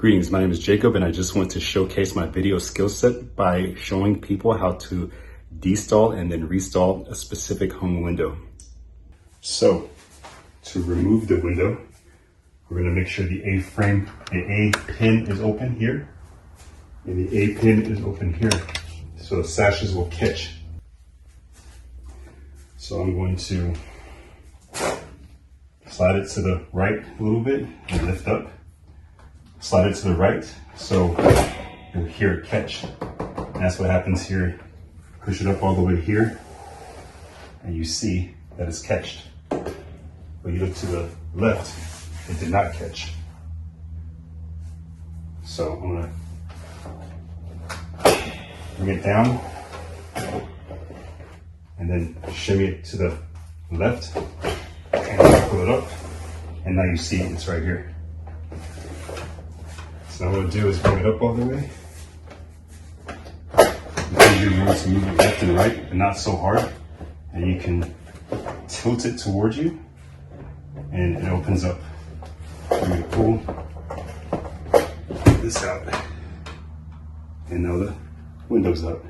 Greetings, my name is Jacob and I just want to showcase my video skill set by showing people how to deinstall and then reinstall a specific hung window. So to remove the window, we're going to make sure the A pin is open here and the A pin is open here so the sashes will catch. So I'm going to slide it to the right a little bit and lift up. Slide it to the right so you'll hear it catch. And that's what happens here. Push it up all the way here and you see that it's catched. But you look to the left, it did not catch. So I'm gonna bring it down and then shimmy it to the left and pull it up. And now you see it's right here. So what I'm going to do is bring it up all the way. Give you room to move it left and right, but not so hard. And you can tilt it towards you, and it opens up. I'm going to pull this out, and now the window's up.